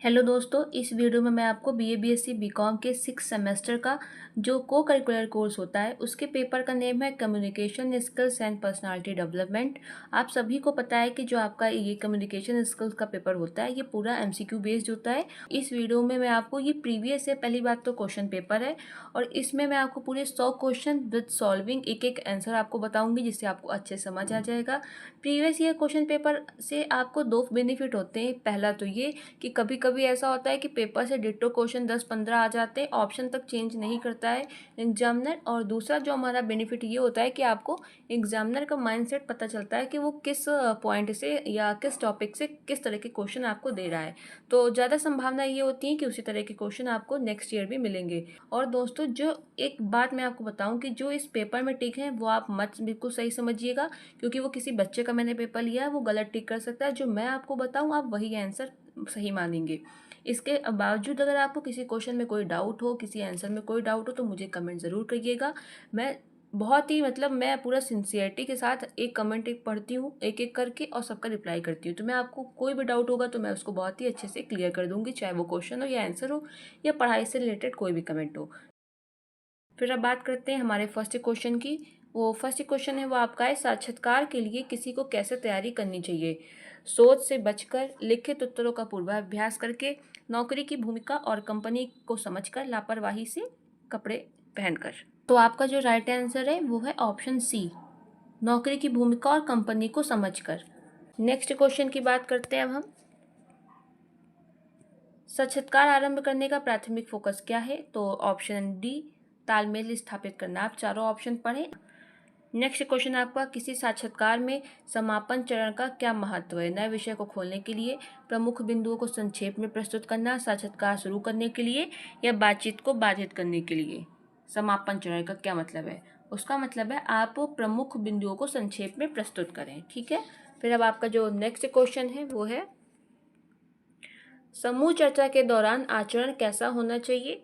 Hello दोस्तों, इस video में मैं आपको बीए बीएससी बीकॉम के 6 सेमेस्टर का जो को करिकुलर कोर्स होता है उसके पेपर का नेम है communication skills and personality development. आप सभी को पता है कि जो आपका ये कम्युनिकेशन स्किल्स का पेपर होता है ये पूरा एमसीक्यू बेस्ड होता है। इस वीडियो में मैं आपको ये प्रीवियस है, पहली बात तो क्वेश्चन पेपर है और इसमें मैं आपको पूरे 100 क्वेश्चन विद सॉल्विंग एक एक आंसर आपको बताऊंगी जिससे आपको अच्छे समझ आ जाएगा। प्रीवियस ईयर क्वेश्चन पेपर से आपको दो बेनिफिट होते हैं। पहला तो ये कि कभी कभी ऐसा होता है कि पेपर से डिट्टो क्वेश्चन 10-15 आ जाते हैं, ऑप्शन तक चेंज नहीं करता है एग्जामिनर। और दूसरा जो हमारा बेनिफिट ये होता है कि आपको एग्जामिनर का माइंडसेट पता चलता है कि वो किस पॉइंट से या किस टॉपिक से किस तरह के क्वेश्चन आपको दे रहा है। तो ज़्यादा संभावना ये होती है कि उसी तरह के क्वेश्चन आपको नेक्स्ट ईयर भी मिलेंगे। और दोस्तों, जो एक बात मैं आपको बताऊं कि जो इस पेपर में टिक है वो आप मत बिल्कुल सही समझिएगा, क्योंकि वो किसी बच्चे का मैंने पेपर लिया है, वो गलत टिक कर सकता है। जो मैं आपको बताऊं आप वही आंसर सही मानेंगे। इसके बावजूद अगर आपको किसी क्वेश्चन में कोई डाउट हो, किसी आंसर में कोई डाउट हो, तो मुझे कमेंट ज़रूर करिएगा। मैं बहुत ही मैं पूरा सिंसियरिटी के साथ एक कमेंट एक पढ़ती हूँ एक एक करके और सबका रिप्लाई करती हूँ। तो मैं आपको कोई भी डाउट होगा तो मैं उसको बहुत ही अच्छे से क्लियर कर दूंगी, चाहे वो क्वेश्चन हो या आंसर हो या पढ़ाई से रिलेटेड कोई भी कमेंट हो। फिर अब बात करते हैं हमारे फर्स्ट क्वेश्चन की। वो फर्स्ट क्वेश्चन है वो आपका है, साक्षात्कार के लिए किसी को कैसे तैयारी करनी चाहिए? सोच से बचकर, लिखित उत्तरों का पूर्वाभ्यास करके, नौकरी की भूमिका और कंपनी को समझकर, लापरवाही से कपड़े पहनकर। तो आपका जो राइट आंसर है वो है ऑप्शन सी, नौकरी की भूमिका और कंपनी को समझकर। नेक्स्ट क्वेश्चन की बात करते हैं अब हम। साक्षात्कार आरंभ करने का प्राथमिक फोकस क्या है? तो ऑप्शन डी, तालमेल स्थापित करना। आप चारों ऑप्शन पढ़ें। नेक्स्ट क्वेश्चन आपका, किसी साक्षात्कार में समापन चरण का क्या महत्व है? नए विषय को खोलने के लिए, प्रमुख बिंदुओं को संक्षेप में प्रस्तुत करना, साक्षात्कार शुरू करने के लिए या बातचीत को बाधित करने के लिए। समापन चरण का क्या मतलब है? उसका मतलब है आप प्रमुख बिंदुओं को संक्षेप में प्रस्तुत करें। ठीक है। फिर अब आपका जो नेक्स्ट क्वेश्चन है वो है, समूह चर्चा के दौरान आचरण कैसा होना चाहिए?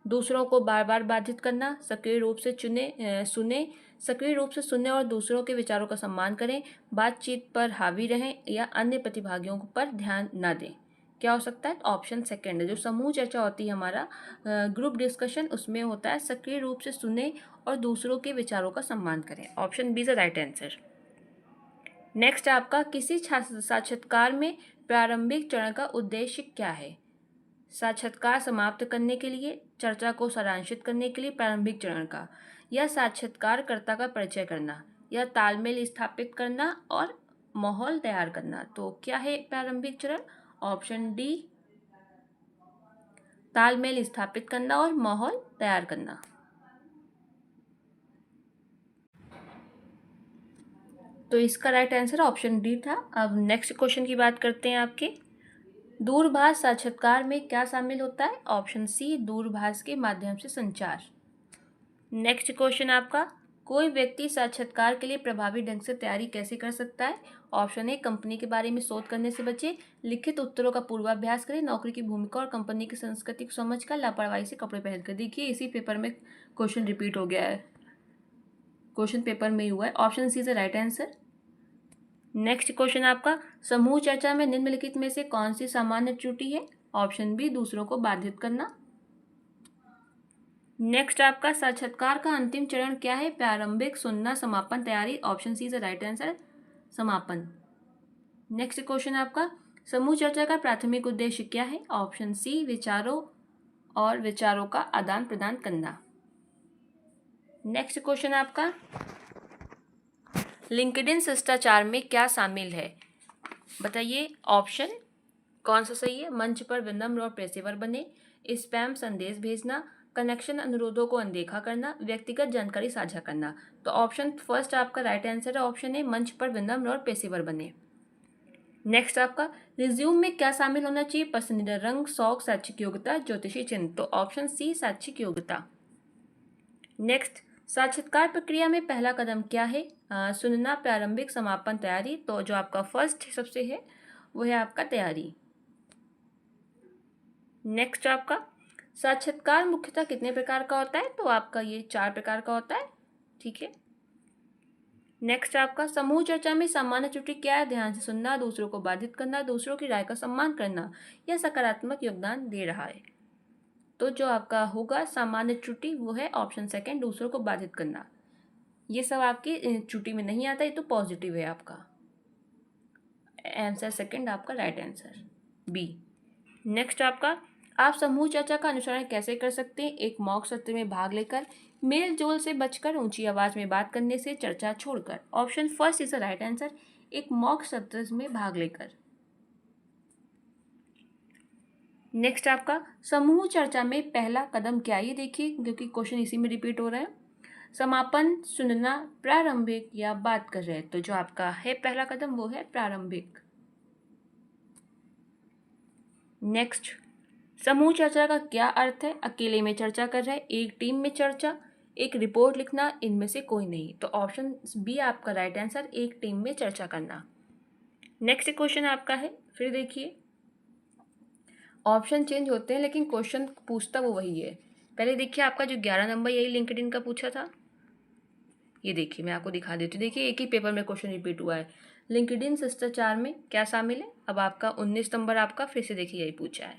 दूसरों को बार बार बाधित करना, सक्रिय रूप से सक्रिय रूप से सुने और दूसरों के विचारों का सम्मान करें, बातचीत पर हावी रहें या अन्य प्रतिभागियों पर ध्यान न दें। क्या हो सकता है? ऑप्शन सेकंड है। जो समूह चर्चा होती है हमारा ग्रुप डिस्कशन, उसमें होता है सक्रिय रूप से सुने और दूसरों के विचारों का सम्मान करें। Option B is the right answer. Next आपका, किसी साक्षात्कार में प्रारंभिक चरण का उद्देश्य क्या है? साक्षात्कार समाप्त करने के लिए, चर्चा को सारांशित करने के लिए प्रारंभिक चरण का, या साक्षात्कारकर्ता का परिचय करना, या तालमेल स्थापित करना और माहौल तैयार करना। तो क्या है प्रारंभिक चरण? ऑप्शन डी, तालमेल स्थापित करना और माहौल तैयार करना। तो इसका राइट आंसर ऑप्शन डी था। अब नेक्स्ट क्वेश्चन की बात करते हैं आपके, दूरभाष साक्षात्कार में क्या शामिल होता है? ऑप्शन सी, दूरभाष के माध्यम से संचार। नेक्स्ट क्वेश्चन आपका, कोई व्यक्ति साक्षात्कार के लिए प्रभावी ढंग से तैयारी कैसे कर सकता है? ऑप्शन ए, कंपनी के बारे में शोध करने से बचे, लिखित उत्तरों का पूर्वाभ्यास करें, नौकरी की भूमिका और कंपनी की संस्कृति को समझकर, लापरवाही से कपड़े पहनकर। देखिए इसी पेपर में क्वेश्चन रिपीट हो गया है, क्वेश्चन पेपर में ही हुआ है। Option C is the right answer. Next question आपका, समूह चर्चा में निम्नलिखित में से कौन सी सामान्य त्रुटि है? ऑप्शन बी, दूसरों को बाधित करना। नेक्स्ट आपका, साक्षात्कार का अंतिम चरण क्या है? प्रारंभिक, सुनना, समापन, तैयारी। Option C is the right answer, समापन। नेक्स्ट क्वेश्चन आपका, समूह चर्चा का प्राथमिक उद्देश्य क्या है? ऑप्शन सी, विचारों और विचारों का आदान प्रदान करना। नेक्स्ट क्वेश्चन आपका, लिंक्डइन शिष्टाचार में क्या शामिल है? बताइए ऑप्शन कौन सा सही है? मंच पर विनम्र और पेशेवर बने, स्पैम संदेश भेजना, कनेक्शन अनुरोधों को अनदेखा करना, व्यक्तिगत जानकारी साझा करना। तो ऑप्शन फर्स्ट आपका राइट आंसर है, ऑप्शन ए, मंच पर विनम्र और पेशेवर बने। नेक्स्ट आपका, रिज्यूम में क्या शामिल होना चाहिए? पसंदीदा रंग, शौक, शैक्षिक योग्यता, ज्योतिषी चिन्ह। तो ऑप्शन सी, शैक्षिक योग्यता। नेक्स्ट, साक्षात्कार प्रक्रिया में पहला कदम क्या है? सुनना, प्रारंभिक, समापन, तैयारी। तो जो आपका फर्स्ट सबसे है वो है आपका तैयारी। नेक्स्ट आपका, साक्षात्कार मुख्यतः कितने प्रकार का होता है? तो आपका ये 4 प्रकार का होता है। ठीक है। नेक्स्ट आपका समूह चर्चा में सामान्य त्रुटि क्या है? ध्यान से सुनना, दूसरों को बाधित करना, दूसरों की राय का सम्मान करना या सकारात्मक योगदान दे रहा है। तो जो आपका होगा सामान्य त्रुटि वो है ऑप्शन सेकंड, दूसरों को बाधित करना। ये सब आपकी त्रुटि में नहीं आता, ये तो पॉजिटिव है आपका। आंसर सेकंड आपका राइट आंसर बी। नेक्स्ट आपका आप समूह चर्चा का अनुसरण कैसे कर सकते हैं? एक मॉक सत्र में भाग लेकर, मेल जोल से बचकर, ऊंची आवाज में बात करने से, चर्चा छोड़कर। Option first is the right answer, एक मॉक सत्र में भाग लेकर। नेक्स्ट आपका समूह चर्चा में पहला कदम क्या? ये देखिए क्योंकि क्वेश्चन इसी में रिपीट हो रहा है। समापन, सुनना, प्रारंभिक या बात कर रहे हैं। तो जो आपका है पहला कदम वो है प्रारंभिक। नेक्स्ट समूह चर्चा का क्या अर्थ है? अकेले में चर्चा कर रहे हैं, एक टीम में चर्चा, एक रिपोर्ट लिखना, इनमें से कोई नहीं। तो ऑप्शन बी आपका राइट आंसर, एक टीम में चर्चा करना। नेक्स्ट क्वेश्चन आपका है, फिर देखिए ऑप्शन चेंज होते हैं लेकिन क्वेश्चन पूछता वो वही है। पहले देखिए आपका जो 11 नंबर यही लिंक्डइन का पूछा था। ये देखिए मैं आपको दिखा देती हूँ। देखिए एक ही पेपर में क्वेश्चन रिपीट हुआ है। लिंक्डइन शिष्टाचार में क्या शामिल है? अब आपका 19 नंबर आपका फिर से देखिए यही पूछा है।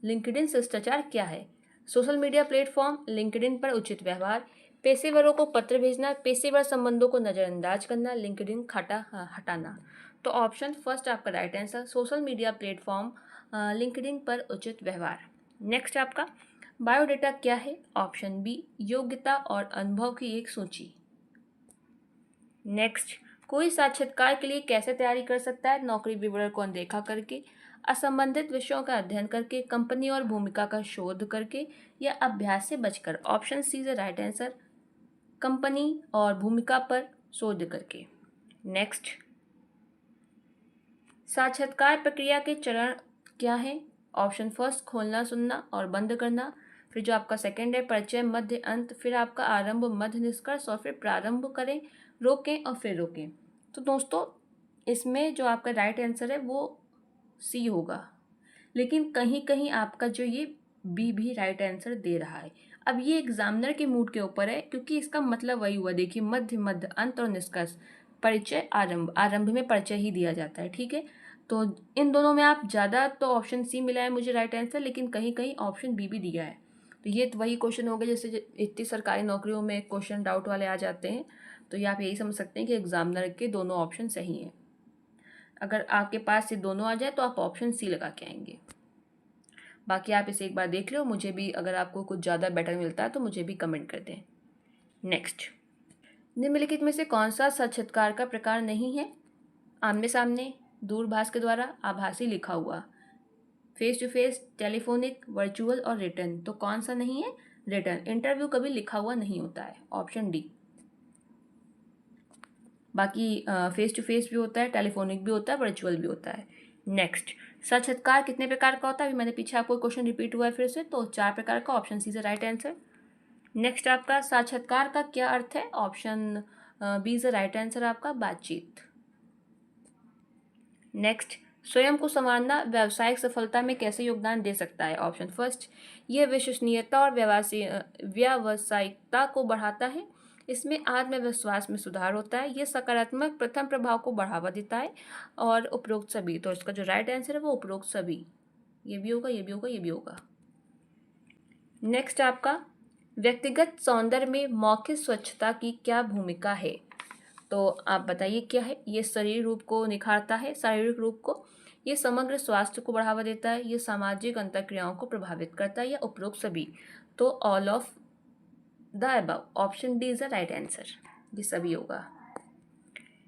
लिंक्डइन शिष्टाचार क्या है? सोशल मीडिया प्लेटफॉर्म, लिंक्डइन पर उचित व्यवहार, पेशेवरों को पत्र भेजना, पेशेवर संबंधों को नज़रअंदाज करना, लिंक्डइन हटाना। तो ऑप्शन फर्स्ट आपका right answer, social media platform, LinkedIn पर उचित व्यवहार। नेक्स्ट आपका बायोडेटा क्या है? ऑप्शन बी योग्यता और अनुभव की एक सूची। नेक्स्ट कोई साक्षात्कार के लिए कैसे तैयारी कर सकता है? नौकरी विवरण को अनदेखा करके, असंबंधित विषयों का अध्ययन करके, कंपनी और भूमिका का शोध करके या अभ्यास से बचकर। Option C is right answer, company और भूमिका पर शोध करके। नेक्स्ट साक्षात्कार प्रक्रिया के चरण क्या है? ऑप्शन फर्स्ट खोलना, सुनना और बंद करना। फिर जो आपका सेकंड है परिचय, मध्य, अंत। फिर आपका आरंभ, मध्य, निष्कर्ष और फिर प्रारंभ करें, रोकें और फिर रोकें। तो दोस्तों इसमें जो आपका राइट आंसर है वो सी होगा, लेकिन कहीं कहीं आपका जो ये बी भी राइट आंसर दे रहा है। अब ये एग्जामिनर के मूड के ऊपर है क्योंकि इसका मतलब वही हुआ। देखिए मध्य, मध्य, अंत और निष्कर्ष, परिचय, आरंभ। आरंभ में परिचय ही दिया जाता है, ठीक है। तो इन दोनों में आप ज़्यादा तो ऑप्शन सी मिला है मुझे राइट आंसर, लेकिन कहीं कहीं ऑप्शन बी भी दिया है। तो ये तो वही क्वेश्चन हो गया जैसे इतनी सरकारी नौकरियों में क्वेश्चन डाउट वाले आ जाते हैं। तो ये आप यही समझ सकते हैं कि एग्जामिनर के दोनों ऑप्शन सही हैं। अगर आपके पास ये दोनों आ जाए तो आप ऑप्शन सी लगा के आएंगे। बाकी आप इसे एक बार देख लो, मुझे भी अगर आपको कुछ ज़्यादा बेटर मिलता है तो मुझे भी कमेंट कर दें। नेक्स्ट निम्नलिखित में से कौन सा साक्षात्कार का प्रकार नहीं है? आमने सामने, दूरभाष के द्वारा, आभासी, लिखा हुआ, face to face, telephonic, virtual और रिटर्न। तो कौन सा नहीं है? रिटर्न। इंटरव्यू कभी लिखा हुआ नहीं होता है, ऑप्शन डी। बाकी फेस टू फेस भी होता है, टेलीफोनिक भी होता है, वर्चुअल भी होता है। नेक्स्ट साक्षात्कार कितने प्रकार का होता है? अभी मैंने पीछे आपको क्वेश्चन रिपीट हुआ है फिर से, तो 4 प्रकार का। Option C is right answer. Next आपका साक्षात्कार का क्या अर्थ है? Option B is right answer आपका, बातचीत। नेक्स्ट स्वयं को संवारना व्यावसायिक सफलता में कैसे योगदान दे सकता है? ऑप्शन फर्स्ट यह विश्वसनीयता और व्यावसायिकता को बढ़ाता है, इसमें आत्मविश्वास में सुधार होता है, यह सकारात्मक प्रथम प्रभाव को बढ़ावा देता है, और उपरोक्त सभी। तो इसका जो राइट आंसर है वो उपरोक्त सभी, ये भी होगा, ये भी होगा, ये भी होगा। नेक्स्ट आपका व्यक्तिगत सौंदर्य में मौखिक स्वच्छता की क्या भूमिका है? तो आप बताइए क्या है? ये शरीर रूप को निखारता है, शारीरिक रूप को, ये समग्र स्वास्थ्य को बढ़ावा देता है, ये सामाजिक अंतःक्रियाओं को प्रभावित करता है, या उपरोक्त सभी। तो all of the above, option D is the right answer, ये सभी होगा।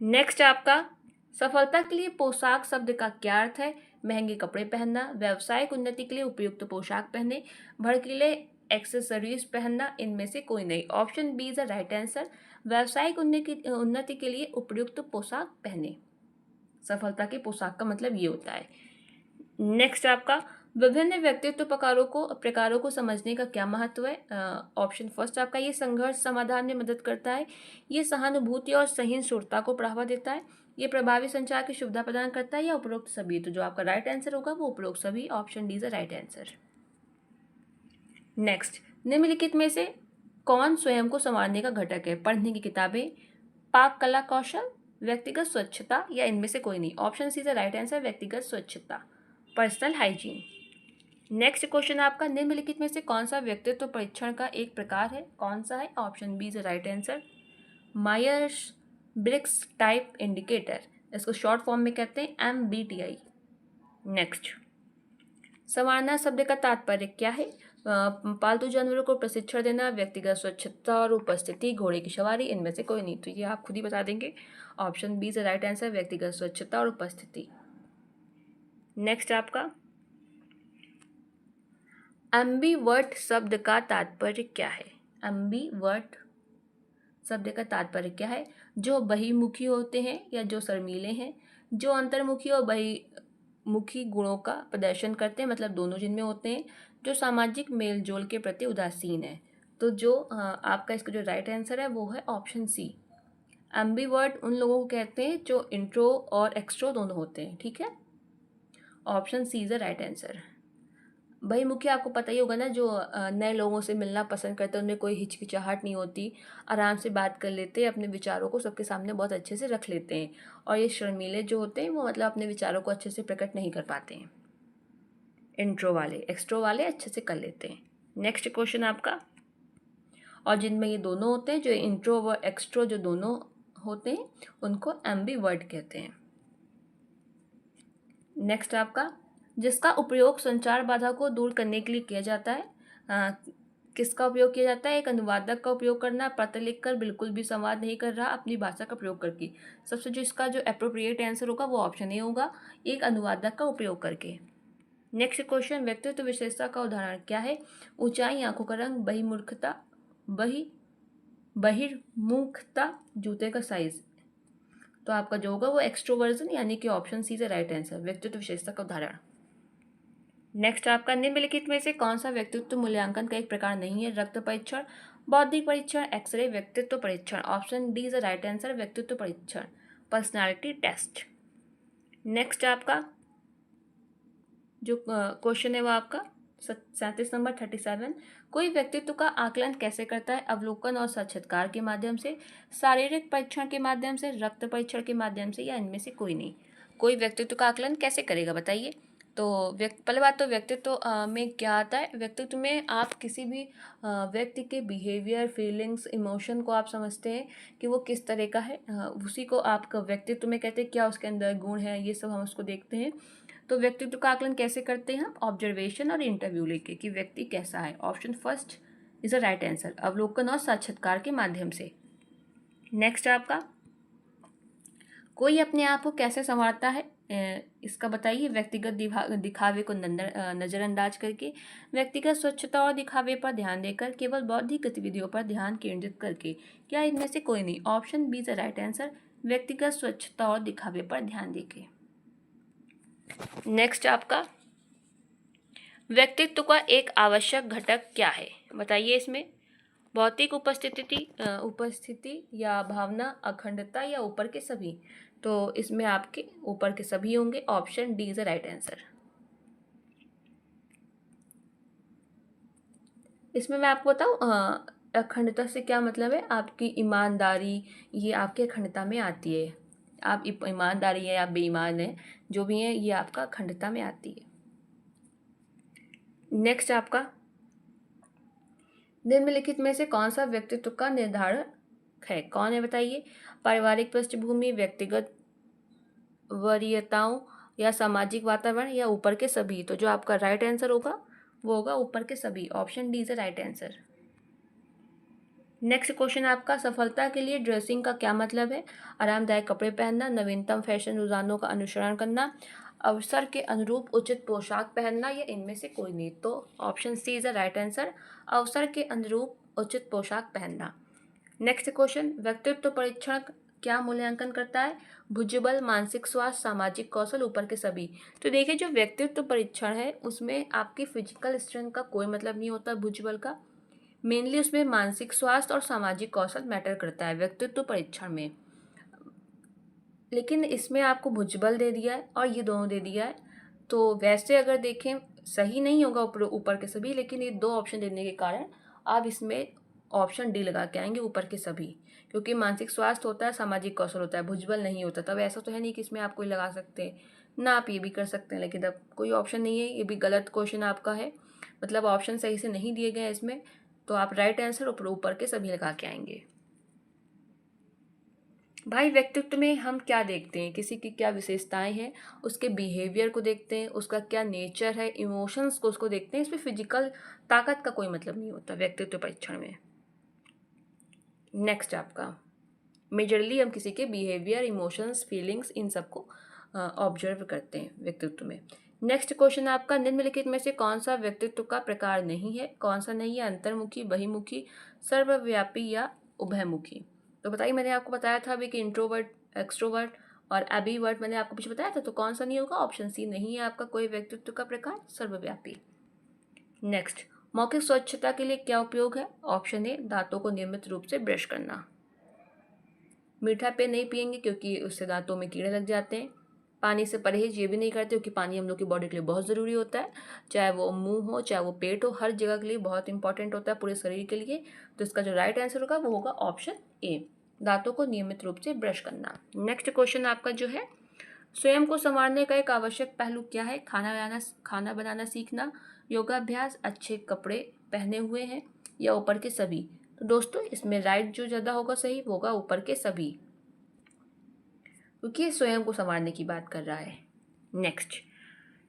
नेक्स्ट आपका सफलता के लिए पोशाक शब्द का क्या अर्थ है? महंगे कपड़े पहनना, व्यावसायिक उन्नति के लिए उपयुक्त पोशाक पहने, भड़कीले एक्सेसरीज पहनना, इनमें से कोई नहीं। Option B is the right answer, व्यावसायिक उन्नति के लिए उपयुक्त पोशाक पहने। सफलता के पोशाक का मतलब ये होता है। नेक्स्ट आपका विभिन्न व्यक्तित्व प्रकारों को समझने का क्या महत्व है? ऑप्शन फर्स्ट आपका ये संघर्ष समाधान में मदद करता है, ये सहानुभूति और सहिष्णुता को बढ़ावा देता है, ये प्रभावी संचार की सुविधा प्रदान करता है, या उपरोक्त सभी। तो जो आपका राइट आंसर होगा वो उपरोक्त सभी, option D is the right answer. Next निम्नलिखित में से कौन स्वयं को संवारने का घटक है? पढ़ने की किताबें, पाक कला कौशल, व्यक्तिगत स्वच्छता या इनमें से कोई नहीं। Option C is the right answer, व्यक्तिगत स्वच्छता, पर्सनल हाइजीन। नेक्स्ट क्वेश्चन आपका, निम्नलिखित में से कौन सा व्यक्तित्व परीक्षण का एक प्रकार है? कौन सा है? Option B is the right answer, Myers Briggs type indicator, इसको शॉर्ट फॉर्म में कहते हैं MBTI। नेक्स्ट, संवारना शब्द का तात्पर्य क्या है? पालतू जानवरों को प्रशिक्षण देना, व्यक्तिगत स्वच्छता और उपस्थिति, घोड़े की सवारी, इनमें से कोई नहीं। तो ये आप खुद ही बता देंगे। Option B is the right answer, व्यक्तिगत स्वच्छता और उपस्थिति। नेक्स्ट आपका, एम्बीवर्ट शब्द का तात्पर्य क्या है? एम्बीवर्ट शब्द का तात्पर्य क्या है? जो बहिर्मुखी होते हैं या जो शर्मीले हैं, जो अंतर्मुखी और बहिर्मुखी गुणों का प्रदर्शन करते हैं, मतलब दोनों जिनमें होते हैं, जो सामाजिक मेल जोल के प्रति उदासीन है। तो जो आपका इसका जो राइट आंसर है वो है ऑप्शन सी। एम्बीवर्ट उन लोगों को कहते हैं जो इंट्रो और एक्सट्रो दोनों होते हैं। ठीक है, option C is the right answer. बहिर्मुखी आपको पता ही होगा ना, जो नए लोगों से मिलना पसंद करते हैं, उनमें कोई हिचकिचाहट नहीं होती, आराम से बात कर लेते हैं, अपने विचारों को सबके सामने बहुत अच्छे से रख लेते हैं। और ये शर्मीले जो होते हैं वो मतलब अपने विचारों को अच्छे से प्रकट नहीं कर पाते हैं। इंट्रो वाले, एक्सट्रो वाले अच्छे से कर लेते हैं। नेक्स्ट क्वेश्चन आपका, और जिनमें ये दोनों होते हैं, जो इंट्रो व एक्सट्रो जो दोनों होते हैं, उनको एम्बीवर्ट कहते हैं। नेक्स्ट आपका, जिसका उपयोग संचार बाधा को दूर करने के लिए किया जाता है, किसका उपयोग किया जाता है? एक अनुवादक का उपयोग करना, पत्र लिखकर, बिल्कुल भी संवाद नहीं कर रहा, अपनी भाषा का प्रयोग करके। सबसे जो इसका जो एप्रोप्रिएट आंसर होगा वो ऑप्शन ए होगा, एक अनुवादक का उपयोग करके। नेक्स्ट क्वेश्चन, व्यक्तित्व विशेषता का उदाहरण क्या है? ऊंचाई, आंखों का रंग, बहिर्मुखता, जूते का साइज। तो आपका जो होगा वो एक्सट्रोवर्जन, यानी कि ऑप्शन सी से राइट आंसर, व्यक्तित्व विशेषता का उदाहरण। नेक्स्ट आपका, निम्नलिखित में से कौन सा व्यक्तित्व मूल्यांकन का एक प्रकार नहीं है? रक्त परीक्षण, बौद्धिक परीक्षण, एक्सरे, व्यक्तित्व परीक्षण। Option D is the right answer, व्यक्तित्व परीक्षण, पर्सनालिटी टेस्ट। नेक्स्ट आपका जो क्वेश्चन है वो आपका 37 नंबर 37, कोई व्यक्तित्व का आकलन कैसे करता है? अवलोकन और साक्षात्कार के माध्यम से, शारीरिक परीक्षण के माध्यम से, रक्त परीक्षण के माध्यम से, या इनमें से कोई नहीं। कोई व्यक्तित्व का आकलन कैसे करेगा बताइए? तो पहले बात तो व्यक्तित्व में क्या आता है? व्यक्तित्व में आप किसी भी व्यक्ति के बिहेवियर, फीलिंग्स, इमोशन को आप समझते हैं कि वो किस तरह का है, उसी को आपका व्यक्तित्व में कहते हैं। क्या उसके अंदर गुण है, ये सब हम उसको देखते हैं। तो व्यक्तित्व का आकलन कैसे करते हैं हम? ऑब्जर्वेशन और इंटरव्यू लेके कि व्यक्ति कैसा है। Option first is the right answer, अवलोकन और साक्षात्कार के माध्यम से। नेक्स्ट आपका, कोई अपने आप को कैसे संवारता है, इसका बताइए? व्यक्तिगत दिखावे को नज़रअंदाज करके, व्यक्तिगत स्वच्छता और दिखावे पर ध्यान देकर, केवल बौद्धिक गतिविधियों पर ध्यान केंद्रित करके, क्या इनमें से कोई नहीं? Option B is the right answer, व्यक्तिगत स्वच्छता और दिखावे पर ध्यान देके। नेक्स्ट आपका, व्यक्तित्व का एक आवश्यक घटक क्या है बताइए? इसमें भौतिक उपस्थिति या भावना, अखंडता, या ऊपर के सभी। तो इसमें आपके ऊपर के सभी होंगे। Option D is the right answer. इसमें मैं आपको बताऊं, अखंडता से क्या मतलब है? आपकी ईमानदारी, ये आपके अखंडता में आती है। आप ईमानदारी है, आप बेईमान है, जो भी है, ये आपका अखंडता में आती है। नेक्स्ट आपका, निम्नलिखित में से कौन सा व्यक्तित्व का निर्धारक है? कौन है बताइए? पारिवारिक पृष्ठभूमि, व्यक्तिगत वरीयताओं, या सामाजिक वातावरण, या ऊपर के सभी। तो जो आपका राइट आंसर होगा वो होगा ऊपर के सभी। Option D is the right answer. Next question आपका, सफलता के लिए ड्रेसिंग का क्या मतलब है? आरामदायक कपड़े पहनना, नवीनतम फैशन रुझानों का अनुसरण करना, अवसर के अनुरूप उचित पोशाक पहनना, या इनमें से कोई नहीं। तो option C is the right answer, अवसर के अनुरूप उचित पोशाक पहनना। नेक्स्ट क्वेश्चन, व्यक्तित्व परीक्षण क्या मूल्यांकन करता है? भुजबल, मानसिक स्वास्थ्य, सामाजिक कौशल, ऊपर के सभी। तो देखिए, जो व्यक्तित्व परीक्षण है उसमें आपकी फिजिकल स्ट्रेंथ का कोई मतलब नहीं होता भुजबल का। मेनली उसमें मानसिक स्वास्थ्य और सामाजिक कौशल मैटर करता है व्यक्तित्व परीक्षण में। लेकिन इसमें आपको भुजबल दे दिया है और ये दोनों दे दिया है। तो वैसे अगर देखें, सही नहीं होगा ऊपर के सभी, लेकिन ये दो ऑप्शन देने के कारण आप इसमें ऑप्शन डी लगा के आएंगे, ऊपर के सभी, क्योंकि मानसिक स्वास्थ्य होता है, सामाजिक कौशल होता है, भुजबल नहीं होता। तब ऐसा तो है नहीं कि इसमें आप कोई लगा सकते हैं ना, आप ये भी कर सकते हैं, लेकिन अब कोई ऑप्शन नहीं है, ये भी गलत क्वेश्चन आपका है, मतलब ऑप्शन सही से नहीं दिए गए हैं इसमें, तो आप राइट आंसर ऊपर के सभी लगा के आएंगे। भाई व्यक्तित्व में हम क्या देखते हैं, किसी की क्या विशेषताएं हैं, उसके बिहेवियर को देखते हैं, उसका क्या नेचर है, इमोशंस को उसको देखते हैं। इसमें फिजिकल ताकत का कोई मतलब नहीं होता व्यक्तित्व परीक्षण में। नेक्स्ट आपका मेजरली हम किसी के बिहेवियर, इमोशंस, फीलिंग्स, इन सबको ऑब्जर्व करते हैं व्यक्तित्व में। नेक्स्ट क्वेश्चन आपका, निम्नलिखित में से कौन सा व्यक्तित्व का प्रकार नहीं है, कौन सा नहीं है, अंतर्मुखी, बहिमुखी, सर्वव्यापी या उभयमुखी। तो बताइए, मैंने आपको बताया था अभी कि इंट्रोवर्ट, एक्सट्रोवर्ट और एबीवर्ट मैंने आपको पीछे बताया था, तो कौन सा नहीं होगा, ऑप्शन सी नहीं है आपका कोई व्यक्तित्व का प्रकार, सर्वव्यापी। नेक्स्ट, मौखिक स्वच्छता के लिए क्या उपयोग है, ऑप्शन ए दांतों को नियमित रूप से ब्रश करना। मीठा पेय नहीं पियेंगे क्योंकि उससे दांतों में कीड़े लग जाते हैं। पानी से परहेज ये भी नहीं करते क्योंकि पानी हम लोग की बॉडी के लिए बहुत ज़रूरी होता है, चाहे वो मुंह हो चाहे वो पेट हो, हर जगह के लिए बहुत इंपॉर्टेंट होता है पूरे शरीर के लिए। तो इसका जो राइट आंसर होगा वो होगा ऑप्शन ए, दांतों को नियमित रूप से ब्रश करना। नेक्स्ट क्वेश्चन आपका जो है, स्वयं को संवारने का एक आवश्यक पहलू क्या है, खाना बनाना सीखना, योगाभ्यास, अच्छे कपड़े पहने हुए हैं या ऊपर के सभी। तो दोस्तों इसमें राइट जो ज़्यादा होगा सही वो होगा ऊपर के सभी, क्योंकि ये स्वयं को संवारने की बात कर रहा है। नेक्स्ट,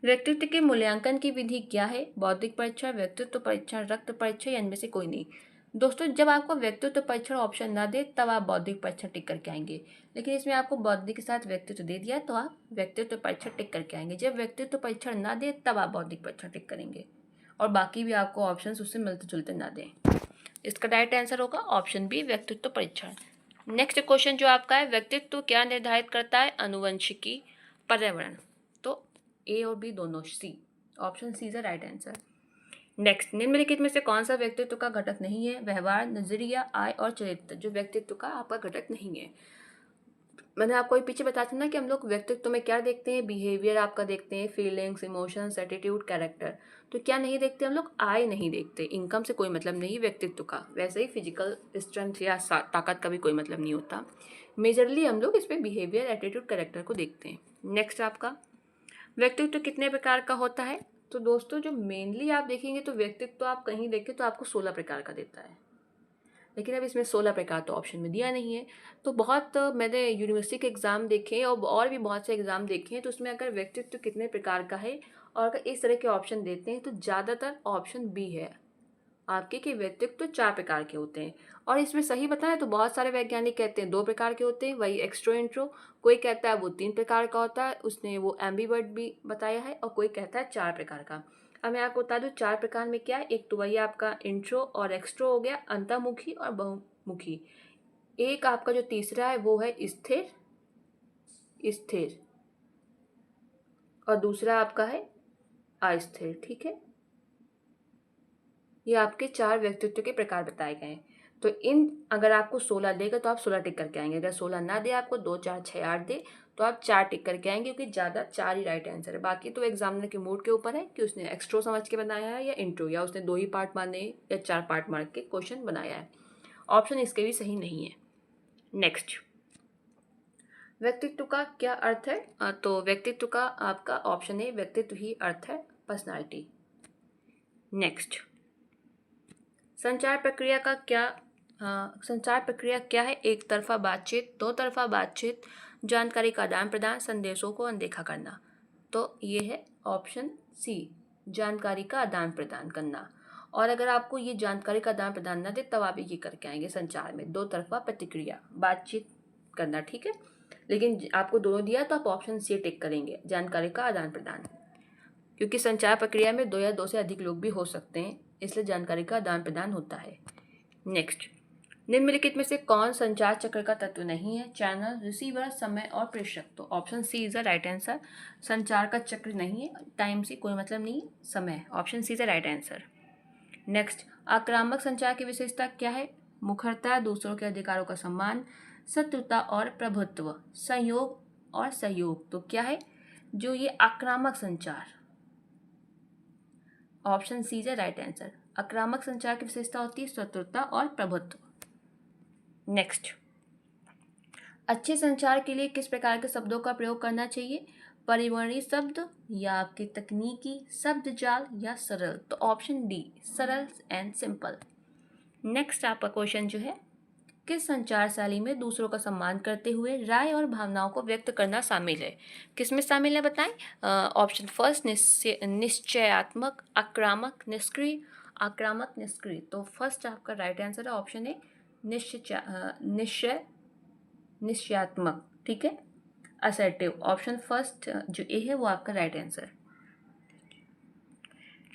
व्यक्तित्व के मूल्यांकन की विधि क्या है, बौद्धिक परीक्षण, व्यक्तित्व परीक्षण, रक्त परीक्षण या इनमें से कोई नहीं। दोस्तों जब आपको व्यक्तित्व परीक्षण ऑप्शन ना दे तब आप बौद्धिक परीक्षण टिक करके आएंगे, लेकिन इसमें आपको बौद्धिक के साथ व्यक्तित्व दे दिया तो आप व्यक्तित्व परीक्षण टिक करके आएंगे। जब व्यक्तित्व परीक्षण ना दे तब आप बौद्धिक परीक्षण टिक करेंगे, और बाकी भी आपको ऑप्शन उससे मिलते जुलते ना दें। इसका राइट आंसर होगा ऑप्शन बी, व्यक्तित्व परीक्षण। नेक्स्ट क्वेश्चन जो आपका है, व्यक्तित्व क्या निर्धारित करता है, आनुवंशिकी, पर्यावरण। तो ए और बी दोनों C, option C is the right answer. Next, निम्नलिखित में से कौन सा व्यक्तित्व का घटक नहीं है, व्यवहार, नजरिया, आय और चरित्र जो व्यक्तित्व का आपका घटक नहीं है। मैंने आपको पीछे बताया था ना कि हम लोग व्यक्तित्व में क्या देखते हैं, बिहेवियर आपका देखते हैं, फीलिंग्स, इमोशंस, एटीट्यूड, कैरेक्टर। तो क्या नहीं देखते हम लोग, आय नहीं देखते, इनकम से कोई मतलब नहीं व्यक्तित्व का। वैसे ही फिजिकल स्ट्रेंथ या ताकत का भी कोई मतलब नहीं होता। मेजरली हम लोग इसमें बिहेवियर, एटीट्यूड, कैरेक्टर को देखते हैं। नेक्स्ट आपका, व्यक्तित्व कितने प्रकार का होता है। तो दोस्तों जो मेनली आप देखेंगे तो व्यक्तित्व आप कहीं देखें तो आपको 16 प्रकार का देता है, लेकिन अब इसमें 16 प्रकार तो ऑप्शन में दिया नहीं है। तो बहुत मैंने यूनिवर्सिटी के एग्ज़ाम देखे और भी बहुत से एग्ज़ाम देखे हैं, तो उसमें अगर व्यक्तित्व कितने प्रकार का है और अगर इस तरह के ऑप्शन देते हैं तो ज़्यादातर ऑप्शन बी है आपके, कि व्यक्तित्व 4 प्रकार के होते हैं। और इसमें सही बताएं तो बहुत सारे वैज्ञानिक कहते हैं 2 प्रकार के होते हैं, वही एक्सट्रो इंट्रो। कोई कहता है वो 3 प्रकार का होता है, उसने वो एम्बीवर्ट भी बताया है, और कोई कहता है 4 प्रकार का। अब मैं आपको बता दूं 4 प्रकार में क्या है। एक तो वही आपका इंट्रो और एक्सट्रो हो गया, अंतर्मुखी और बहुमुखी। एक आपका जो तीसरा है वो है स्थिर स्थिर, और दूसरा आपका है अस्थिर। ठीक है, ये आपके 4 व्यक्तित्व के प्रकार बताए गए हैं। तो इन अगर आपको 16 देगा तो आप 16 टिक करके आएंगे, अगर 16 ना दे आपको 2 4 6 8 दे तो आप 4 टिक करके आएंगे, क्योंकि ज़्यादा 4 ही राइट आंसर है। बाकी तो एग्जामिनर के मूड के ऊपर है कि उसने एक्स्ट्रो समझ के बनाया है या इंट्रो, या उसने 2 ही पार्ट माने या 4 पार्ट मार के क्वेश्चन बनाया है। ऑप्शन इसके भी सही नहीं है। नेक्स्ट, व्यक्तित्व का क्या अर्थ है। तो व्यक्तित्व का आपका ऑप्शन है व्यक्तित्व ही अर्थ है, पर्सनालिटी। नेक्स्ट, संचार प्रक्रिया का क्या संचार प्रक्रिया क्या है, एक तरफा बातचीत, दो तरफा बातचीत, जानकारी का आदान प्रदान, संदेशों को अनदेखा करना। तो ये है ऑप्शन सी, जानकारी का आदान प्रदान करना। और अगर आपको ये जानकारी का आदान प्रदान ना दे तब आप ये करके आएंगे संचार में, दो तरफा प्रतिक्रिया, बातचीत करना। ठीक है, लेकिन आपको दोनों दिया तो आप ऑप्शन सी टिक करेंगे, जानकारी का आदान प्रदान, क्योंकि संचार प्रक्रिया में 2 या 2 से अधिक लोग भी हो सकते हैं, इसलिए जानकारी का आदान प्रदान होता है। नेक्स्ट, निम्नलिखित में से कौन संचार चक्र का तत्व नहीं है, चैनल, रिसीवर, समय और प्रेषक। तो option C is the right answer, संचार का चक्र नहीं है, टाइम से कोई मतलब नहीं, समय, option C is the right answer. Next, आक्रामक संचार की विशेषता क्या है, मुखरता, दूसरों के अधिकारों का सम्मान, शत्रुता और प्रभुत्व, संयोग और सहयोग। तो क्या है जो ये आक्रामक संचार, option C is the right answer. आक्रामक संचार की विशेषता होती है शत्रुता और प्रभुत्व। नेक्स्ट, अच्छे संचार के लिए किस प्रकार के शब्दों का प्रयोग करना चाहिए? परिवर्णी शब्द या आपके तकनीकी शब्द जाल या सरल? तो ऑप्शन डी, सरल एंड सिंपल। नेक्स्ट आपका क्वेश्चन जो है, किस संचार शैली में दूसरों का सम्मान करते हुए राय और भावनाओं को व्यक्त करना शामिल है? किसमें शामिल है बताएं? ऑप्शन फर्स्ट, निश्चयात्मक, आक्रामक, निष्क्रिय। आक्रामक, निष्क्रिय। तो फर्स्ट आपका राइट आंसर है ऑप्शन ए, निश्चयात्मक। ठीक है, असर्टिव। ऑप्शन फर्स्ट जो ए है वो आपका राइट आंसर।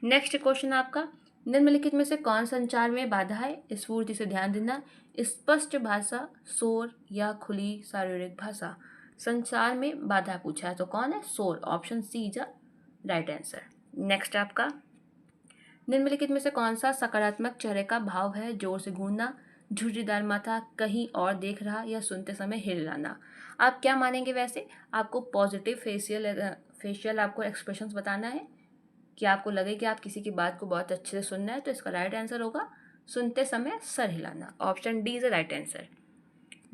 नेक्स्ट क्वेश्चन आपका, निम्नलिखित में से कौन संचार में बाधा है? स्फूर्ति से ध्यान देना, स्पष्ट भाषा, शोर या खुली शारीरिक भाषा? संचार में बाधा पूछा है तो कौन है? शोर। Option C is right answer. Next आपका, निम्नलिखित में से कौन सा सकारात्मक चेहरे का भाव है? जोर से घूरना, झुर्रीदार माथा, कहीं और देख रहा या सुनते समय हिलाना? आप क्या मानेंगे वैसे? आपको पॉजिटिव फेशियल आपको एक्सप्रेशंस बताना है कि आपको लगे कि आप किसी की बात को बहुत अच्छे से सुन रहे हैं, तो इसका राइट आंसर होगा सुनते समय सर हिलाना। Option D is the right answer.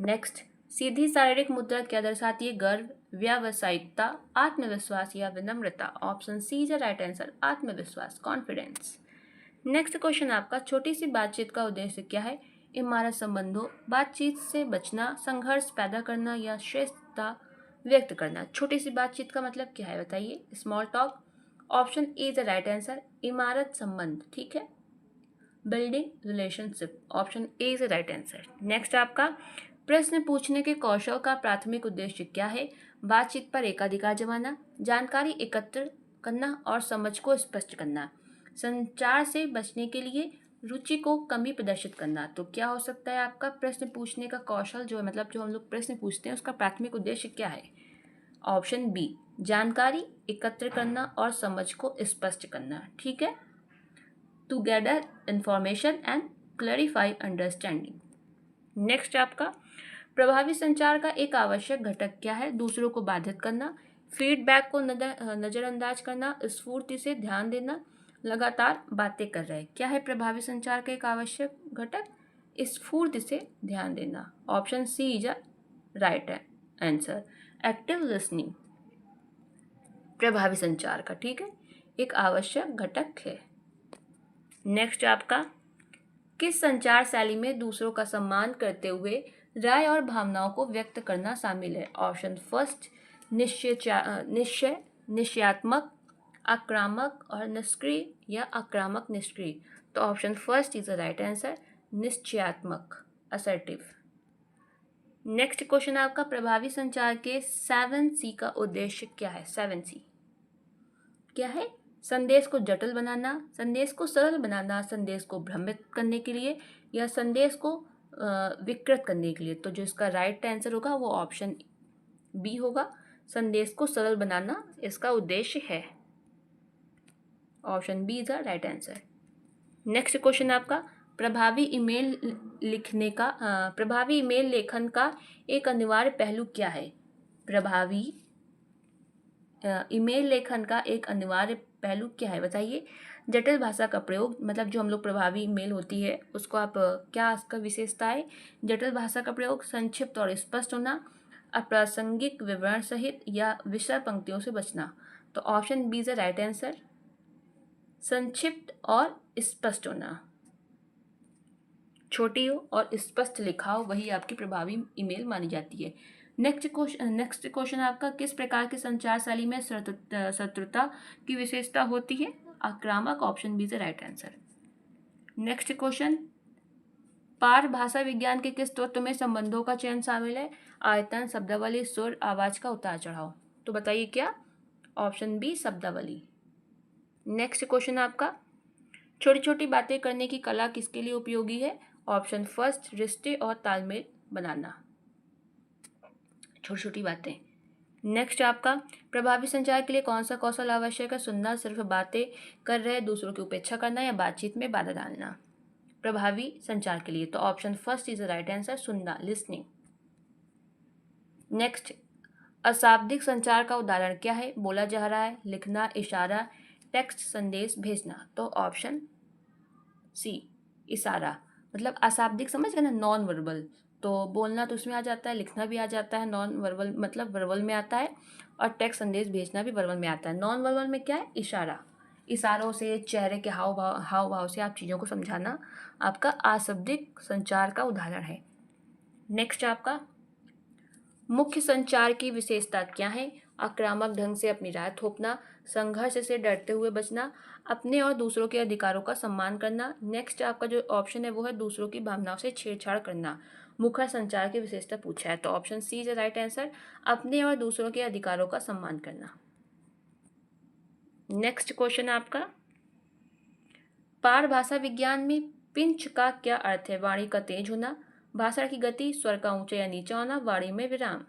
Next, सीधी शारीरिक मुद्रा क्या दर्शाती है? गर्व, व्यावसायिकता, आत्मविश्वास या विनम्रता? Option C is the right answer, आत्मविश्वास, कॉन्फिडेंस। नेक्स्ट क्वेश्चन आपका, छोटी सी बातचीत का उद्देश्य क्या है? इमारत संबंधों, बातचीत से बचना, संघर्ष पैदा करना या श्रेष्ठता व्यक्त करना? छोटी सी बातचीत का मतलब क्या है बताइए? Small talk. Option A is the right answer, इमारत संबंध। ठीक है, building relationship. Option A is the right answer. Next आपका, प्रश्न पूछने के कौशल का प्राथमिक उद्देश्य क्या है? बातचीत पर एकाधिकार जमाना, जानकारी एकत्र करना और समझ को स्पष्ट करना। संचार से बचने के लिए रुचि को कमी प्रदर्शित करना। तो क्या हो सकता है आपका प्रश्न पूछने का कौशल जो है, मतलब जो हम लोग प्रश्न पूछते हैं उसका प्राथमिक उद्देश्य क्या है? ऑप्शन बी, जानकारी एकत्र करना और समझ को स्पष्ट करना। ठीक है, to gather information and clarify understanding. Next आपका, प्रभावी संचार का एक आवश्यक घटक क्या है? दूसरों को बाधित करना, फीडबैक को नज़रअंदाज करना, स्फूर्ति से ध्यान देना, लगातार बातें कर रहे। क्या है प्रभावी संचार का एक आवश्यक घटक? स्फूर्ति से ध्यान देना। Option C is a right answer, active listening प्रभावी संचार का, ठीक है, एक आवश्यक घटक है। नेक्स्ट आपका, किस संचार शैली में दूसरों का सम्मान करते हुए राय और भावनाओं को व्यक्त करना शामिल है? ऑप्शन फर्स्ट, निश्चयात्मक, आक्रामक और निष्क्रिय या आक्रामक निष्क्रिय? तो option first is the right answer, निश्चयात्मक, असर्टिव। नेक्स्ट क्वेश्चन आपका, प्रभावी संचार के 7C का उद्देश्य क्या है? 7C क्या है? संदेश को जटिल बनाना, संदेश को सरल बनाना, संदेश को भ्रमित करने के लिए या संदेश को विकृत करने के लिए? तो जो इसका राइट आंसर होगा वो ऑप्शन बी होगा, संदेश को सरल बनाना इसका उद्देश्य है। Option B is the right answer. Next question आपका, प्रभावी ईमेल लेखन का एक अनिवार्य पहलू क्या है? प्रभावी ईमेल लेखन का एक अनिवार्य पहलू क्या है बताइए? जटिल भाषा का प्रयोग, मतलब जो हम लोग प्रभावी ईमेल होती है उसको आप क्या उसका विशेषता है? जटिल भाषा का प्रयोग, संक्षिप्त और स्पष्ट होना, अप्रासंगिक विवरण सहित या विषय पंक्तियों से बचना? तो option B is the right answer, संक्षिप्त और स्पष्ट होना। छोटी हो और स्पष्ट लिखा हो वही आपकी प्रभावी ईमेल मानी जाती है। नेक्स्ट क्वेश्चन आपका, किस प्रकार की संचार शैली में शत्रुता की विशेषता होती है? आक्रामक। Option B is the right answer. Next question, पार भाषा विज्ञान के किस तत्व में संबंधों का चयन शामिल है? आयतन, शब्दावली, सुर, आवाज का उतार चढ़ाव? तो बताइए क्या? ऑप्शन बी, शब्दावली। नेक्स्ट क्वेश्चन आपका, छोटी छोटी बातें करने की कला किसके लिए उपयोगी है? ऑप्शन फर्स्ट, रिश्ते और तालमेल बनाना, छोटी छोटी बातें। नेक्स्ट आपका, प्रभावी संचार के लिए कौन सा कौशल आवश्यक है? सुनना, सिर्फ बातें कर रहे दूसरों की उपेक्षा करना या बातचीत में बाधा डालना? प्रभावी संचार के लिए तो option first is the right answer, सुनना, लिसनिंग। नेक्स्ट, अशाब्दिक संचार का उदाहरण क्या है? बोला जा रहा है, लिखना, इशारा, टेक्स्ट, संदेश भेजना? तो ऑप्शन सी इशारा, मतलब अशाब्दिक समझ गए ना, नॉन वर्बल। तो बोलना तो उसमें आ जाता है, लिखना भी आ जाता है, नॉन वर्बल मतलब वर्बल में आता है, और टेक्स्ट संदेश भेजना भी वर्बल में आता है। नॉन वर्बल में क्या है? इशारा। इशारों से, चेहरे के हाव भाव से आप चीज़ों को समझाना आपका अशाब्दिक संचार का उदाहरण है। नेक्स्ट आपका, मुख्य संचार की विशेषता क्या है? आक्रामक ढंग से अपनी राय थोपना, संघर्ष से डरते हुए बचना, अपने और दूसरों के अधिकारों का सम्मान करना। नेक्स्ट आपका जो ऑप्शन है वो है दूसरों की भावनाओं से छेड़छाड़ करना। मुखर संचार की विशेषता पूछा है तो option C is right answer, अपने और दूसरों के अधिकारों का सम्मान करना। नेक्स्ट क्वेश्चन आपका, पार भाषा विज्ञान में पिंच का क्या अर्थ है? वाणी का तेज होना, भाषण की गति, स्वर का ऊंचा या नीचा होना, वाणी में विराम।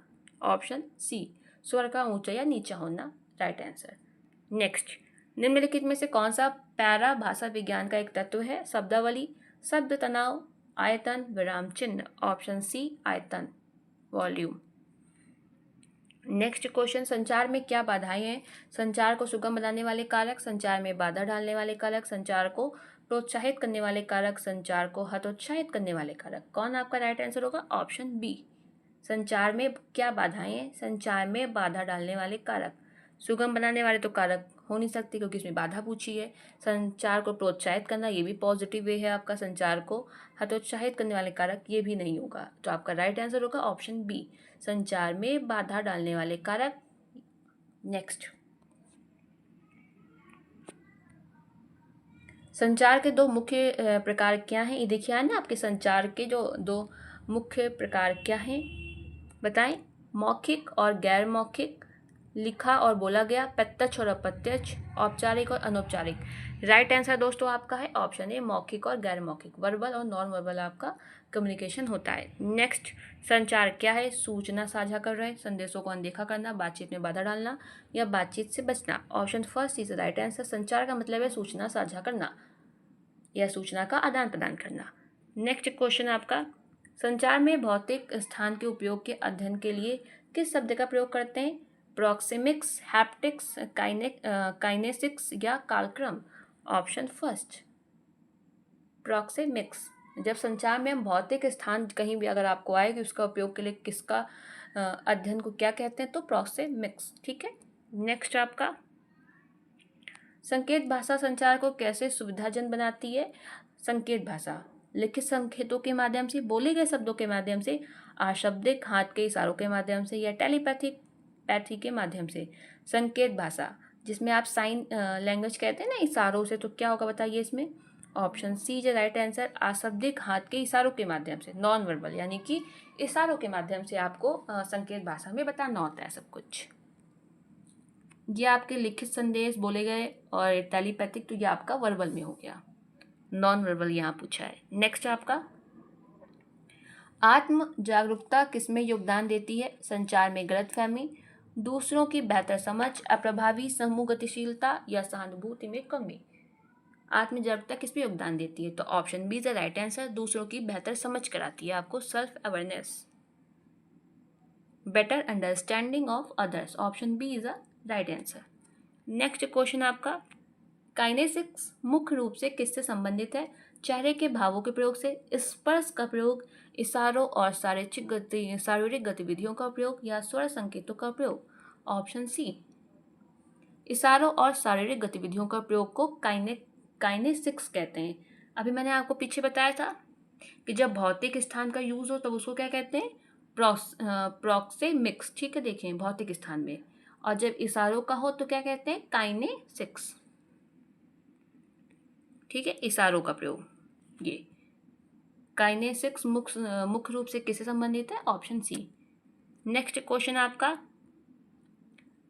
ऑप्शन सी स्वर का ऊंचा या नीचा होना राइट आंसर। नेक्स्ट, निम्नलिखित में से कौन सा पैरा भाषा विज्ञान का एक तत्व है? शब्दावली, शब्द तनाव, आयतन, विराम चिन्ह। ऑप्शन सी आयतन, वॉल्यूम। नेक्स्ट क्वेश्चन, संचार में क्या बाधाएं हैं? संचार को सुगम बनाने वाले कारक, संचार में बाधा डालने वाले कारक, संचार को प्रोत्साहित करने वाले कारक, संचार को हतोत्साहित करने वाले कारक। कौन आपका राइट आंसर होगा? Option B. संचार में क्या बाधाएं हैं? संचार में बाधा डालने वाले कारक। सुगम बनाने वाले तो कारक हो नहीं सकते क्योंकि इसमें बाधा पूछी है। संचार को प्रोत्साहित करना, ये भी पॉजिटिव वे है आपका। संचार को हतोत्साहित करने वाले कारक, ये भी नहीं होगा। तो आपका राइट आंसर होगा ऑप्शन बी, संचार में बाधा डालने वाले कारक। नेक्स्ट, संचार के दो मुख्य प्रकार क्या हैं? ये देखिए है ना आपके, संचार के जो दो मुख्य प्रकार क्या हैं बताएं? मौखिक और गैर मौखिक, लिखा और बोला गया, प्रत्यक्ष और अप्रत्यक्ष, औपचारिक और अनौपचारिक। राइट आंसर दोस्तों आपका है ऑप्शन ए, मौखिक और गैर मौखिक। वर्बल और नॉन वर्बल आपका कम्युनिकेशन होता है। नेक्स्ट, संचार क्या है? सूचना साझा कर रहे, संदेशों को अनदेखा करना, बातचीत में बाधा डालना या बातचीत से बचना। Option first is right answer. संचार का मतलब है सूचना साझा करना या सूचना का आदान प्रदान करना। नेक्स्ट क्वेश्चन आपका, संचार में भौतिक स्थान के उपयोग के अध्ययन के लिए किस शब्द का प्रयोग करते हैं? प्रॉक्सिमिक्स, हैप्टिक्स, काइनेसिक्स या कालक्रम। Option first proxemics. जब संचार में हम भौतिक स्थान कहीं भी अगर आपको आए कि उसका उपयोग के लिए किसका अध्ययन को क्या कहते हैं, तो प्रॉक्सिमिक्स। ठीक है। नेक्स्ट आपका, संकेत भाषा संचार को कैसे सुविधाजनक बनाती है? संकेत भाषा लिखित संकेतों के माध्यम से, बोले गए शब्दों के माध्यम से, अशाब्दिक हाथ के इशारों के माध्यम से या पैथी के माध्यम से। संकेत भाषा जिसमें आप साइन लैंग्वेज कहते हैं ना इशारों से, तो क्या होगा बताइए इसमें? Option C is right answer, अशाब्दिक हाथ के इशारों के माध्यम से, नॉन वर्बल यानी कि इशारों के माध्यम से आपको संकेत भाषा में बताना होता है सब कुछ। ये आपके लिखित संदेश बोले गए और टेलीपैथिक, तो ये आपका वर्बल में हो गया, नॉन वर्बल यहाँ पूछा है। नेक्स्ट आपका, आत्म जागरूकता किसमें योगदान देती है? संचार में गलतफहमी, दूसरों की बेहतर समझ, अप्रभावी समूह गतिशीलता या सहानुभूति में कमी। आत्म जागरूकता किस में योगदान देती है? तो option B is the right answer, दूसरों की बेहतर समझ कराती है आपको, self awareness, better understanding of others. Option B is the right answer. Next question आपका, काइनेसिक्स मुख्य रूप से किससे संबंधित है? चेहरे के भावों के प्रयोग से, स्पर्श का प्रयोग, इशारों और शारीरिक गतिविधियों का प्रयोग या स्वर संकेतों का प्रयोग। ऑप्शन सी इशारों और शारीरिक गतिविधियों का प्रयोग को काइनेसिक्स कहते हैं। अभी मैंने आपको पीछे बताया था कि जब भौतिक स्थान का यूज हो तब उसको क्या कहते हैं? प्रॉक्सिमिक्स। ठीक है, देखिए भौतिक स्थान में, और जब इशारों का हो तो क्या कहते हैं? काइनेसिक्स। ठीक है, इशारों का प्रयोग। ये काइनेसिक्स मुख्य रूप से किससे संबंधित है? ऑप्शन सी। नेक्स्ट क्वेश्चन आपका,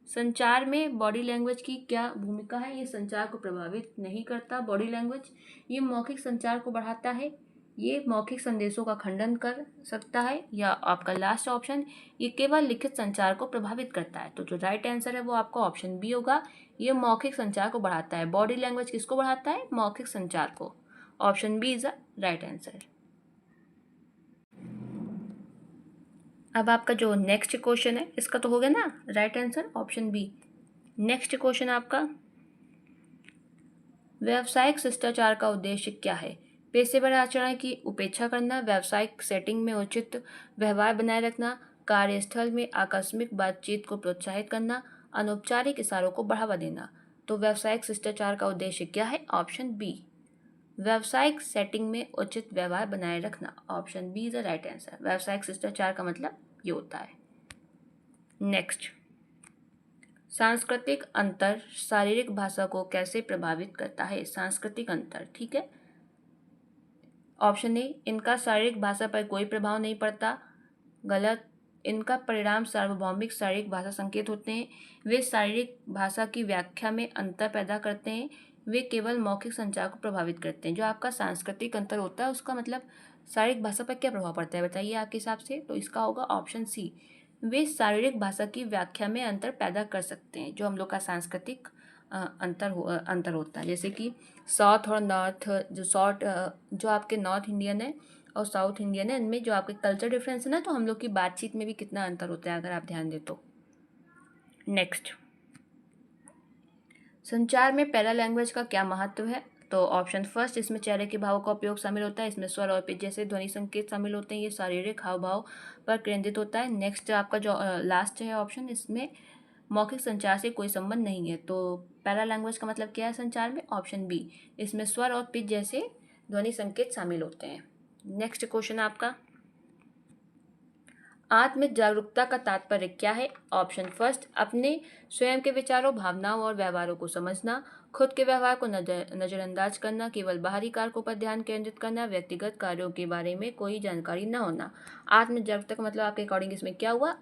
संचार में बॉडी लैंग्वेज की क्या भूमिका है? ये संचार को प्रभावित नहीं करता। बॉडी लैंग्वेज ये मौखिक संचार को बढ़ाता है, ये मौखिक संदेशों का खंडन कर सकता है, या आपका लास्ट ऑप्शन ये केवल लिखित संचार को प्रभावित करता है। तो जो राइट आंसर है वो आपका ऑप्शन बी होगा, ये मौखिक संचार को बढ़ाता है। बॉडी लैंग्वेज किसको बढ़ाता है? मौखिक संचार को। Option B is the right answer. अब आपका जो नेक्स्ट क्वेश्चन है इसका तो हो गया ना right answer, option B. Next question आपका, व्यावसायिक शिष्टाचार का उद्देश्य क्या है? पेशेवर आचरण की उपेक्षा करना, व्यावसायिक सेटिंग में उचित व्यवहार बनाए रखना, कार्यस्थल में आकस्मिक बातचीत को प्रोत्साहित करना, अनौपचारिक इशारों को बढ़ावा देना। तो व्यावसायिक शिष्टाचार का उद्देश्य क्या है? ऑप्शन बी, व्यावसायिक सेटिंग में उचित व्यवहार बनाए रखना। Option B is the right answer. व्यावसायिक शिष्टाचार का मतलब ये होता है। नेक्स्ट, सांस्कृतिक अंतर शारीरिक भाषा को कैसे प्रभावित करता है? सांस्कृतिक अंतर, ठीक है। ऑप्शन ए, इनका शारीरिक भाषा पर कोई प्रभाव नहीं पड़ता। गलत। इनका परिणाम सार्वभौमिक शारीरिक भाषा संकेत होते हैं। वे शारीरिक भाषा की व्याख्या में अंतर पैदा करते हैं। वे केवल मौखिक संचार को प्रभावित करते हैं। जो आपका सांस्कृतिक अंतर होता है उसका मतलब शारीरिक भाषा पर क्या प्रभाव पड़ता है बताइए आपके हिसाब से? तो इसका होगा ऑप्शन सी, वे शारीरिक भाषा की व्याख्या में अंतर पैदा कर सकते हैं। जो हम लोग का सांस्कृतिक अंतर होता है, जैसे कि साउथ और नॉर्थ, जो आपके नॉर्थ इंडियन है और साउथ इंडियन है, इनमें जो आपके कल्चर डिफरेंस है ना, तो हम लोग की बातचीत में भी कितना अंतर होता है अगर आप ध्यान दें तो। नेक्स्ट, संचार में पैरा लैंग्वेज का क्या महत्व है? तो ऑप्शन फर्स्ट, इसमें चेहरे के भावों का उपयोग शामिल होता है। इसमें स्वर और पिच जैसे ध्वनि संकेत शामिल होते हैं। ये शारीरिक हाव भाव पर केंद्रित होता है। नेक्स्ट, आपका जो लास्ट है ऑप्शन, इसमें मौखिक संचार से कोई संबंध नहीं है। तो पैरा लैंग्वेज का मतलब क्या है संचार में? ऑप्शन बी, इसमें स्वर और पिच जैसे ध्वनि संकेत शामिल होते हैं। नेक्स्ट क्वेश्चन आपका, आत्म जागरूकता का तात्पर्य क्या है? ऑप्शन फर्स्ट, अपने स्वयं के विचारों, भावनाओं और व्यवहारों को समझना, खुद के व्यवहार को नजरअंदाज करना, केवल बाहरी कारकों पर ध्यान केंद्रित करना, व्यक्तिगत कार्यों के बारे में कोई जानकारी न होना। आत्म जागरूकता का मतलब आपके अकॉर्डिंग इसमें क्या हुआ?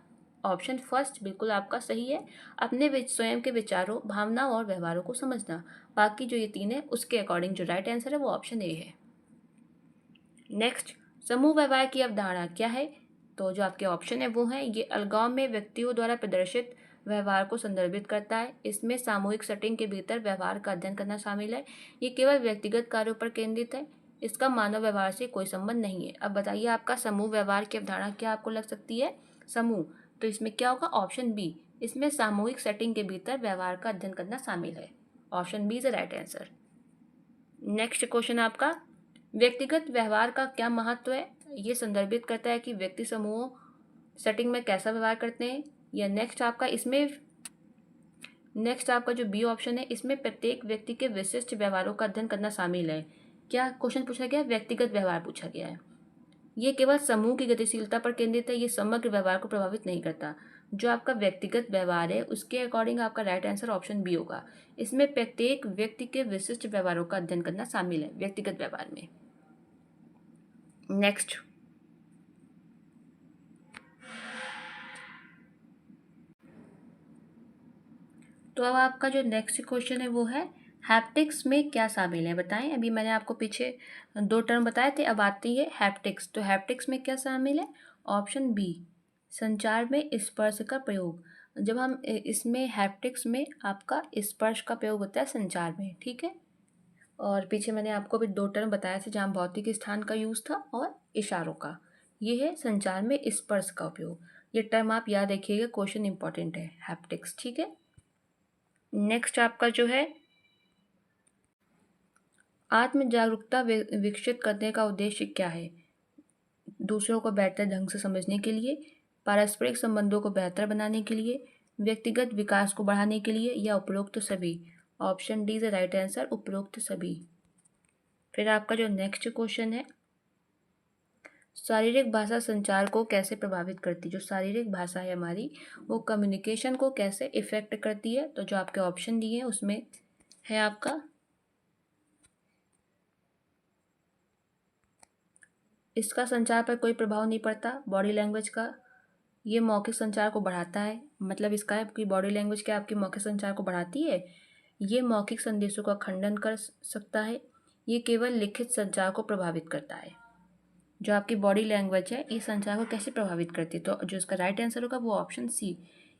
ऑप्शन फर्स्ट बिल्कुल आपका सही है, अपने स्वयं के विचारों, भावनाओं और व्यवहारों को समझना। बाकी जो ये तीन है उसके अकॉर्डिंग जो राइट आंसर है वो ऑप्शन ए है। नेक्स्ट, समूह व्यवहार की अवधारणा क्या है? तो जो आपके ऑप्शन है वो है, ये अलगाव में व्यक्तियों द्वारा प्रदर्शित व्यवहार को संदर्भित करता है। इसमें सामूहिक सेटिंग के भीतर व्यवहार का अध्ययन करना शामिल है। ये केवल व्यक्तिगत कार्यों पर केंद्रित है। इसका मानव व्यवहार से कोई संबंध नहीं है। अब बताइए आपका समूह व्यवहार की अवधारणा क्या आपको लग सकती है? समूह, तो इसमें क्या होगा? ऑप्शन बी, इसमें सामूहिक सेटिंग के भीतर व्यवहार का अध्ययन करना शामिल है। Option B is the right answer. Next question आपका, व्यक्तिगत व्यवहार का क्या महत्व है? ये संदर्भित करता है कि व्यक्ति समूह सेटिंग में कैसा व्यवहार करते हैं। या नेक्स्ट आपका जो बी ऑप्शन है, इसमें प्रत्येक व्यक्ति के विशिष्ट व्यवहारों का अध्ययन करना शामिल है। क्या क्वेश्चन पूछा गया? व्यक्तिगत व्यवहार पूछा गया है। ये केवल समूह की गतिशीलता पर केंद्रित है। ये समग्र व्यवहार को प्रभावित नहीं करता। जो आपका व्यक्तिगत व्यवहार है उसके अकॉर्डिंग आपका राइट आंसर ऑप्शन बी होगा। इसमें प्रत्येक व्यक्ति के विशिष्ट व्यवहारों का अध्ययन करना शामिल है व्यक्तिगत व्यवहार में। नेक्स्ट, तो अब आपका जो नेक्स्ट क्वेश्चन है वो है, हैप्टिक्स में क्या शामिल है बताएं। अभी मैंने आपको पीछे दो टर्म बताए थे, अब आती है हैप्टिक्स। तो हैप्टिक्स में क्या शामिल है? ऑप्शन बी, संचार में स्पर्श का प्रयोग। जब हम इसमें हैप्टिक्स में आपका स्पर्श का प्रयोग होता है संचार में, ठीक है। और पीछे मैंने आपको भी दो टर्म बताए थे जहाँ भौतिक स्थान का यूज़ था और इशारों का। ये है संचार में स्पर्श का उपयोग। ये टर्म आप याद रखिएगा, क्वेश्चन इंपॉर्टेंट है हैप्टिक्स, ठीक है। नेक्स्ट आपका जो है, आत्म जागरूकता विकसित करने का उद्देश्य क्या है? दूसरों को बेहतर ढंग से समझने के लिए, पारस्परिक संबंधों को बेहतर बनाने के लिए, व्यक्तिगत विकास को बढ़ाने के लिए, या उपरोक्त सभी। Option D is the right answer, उपरोक्त सभी। फिर आपका जो नेक्स्ट क्वेश्चन है, शारीरिक भाषा संचार को कैसे प्रभावित करती है? जो शारीरिक भाषा है हमारी वो कम्युनिकेशन को कैसे इफेक्ट करती है? तो जो आपके ऑप्शन दिए हैं उसमें है आपका, इसका संचार पर कोई प्रभाव नहीं पड़ता बॉडी लैंग्वेज का। ये मौखिक संचार को बढ़ाता है। मतलब इसका है कि बॉडी लैंग्वेज क्या आपकी मौखिक संचार को बढ़ाती है? ये मौखिक संदेशों का खंडन कर सकता है। ये केवल लिखित संचार को प्रभावित करता है। जो आपकी बॉडी लैंग्वेज है ये संचार को कैसे प्रभावित करती है? तो जो इसका राइट आंसर होगा वो ऑप्शन सी,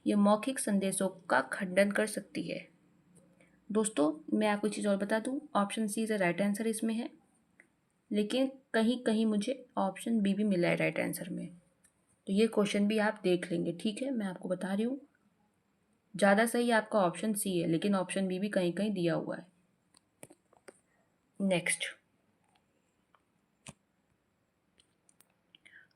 ये मौखिक संदेशों का खंडन कर सकती है। दोस्तों मैं आपको चीज़ और बता दूं, option C is right answer इसमें है, लेकिन कहीं कहीं मुझे ऑप्शन बी भी मिला है राइट आंसर में। तो ये क्वेश्चन भी आप देख लेंगे, ठीक है। मैं आपको बता रही हूँ, ज़्यादा सही आपका ऑप्शन सी है, लेकिन ऑप्शन बी भी कहीं कहीं दिया हुआ है। नेक्स्ट,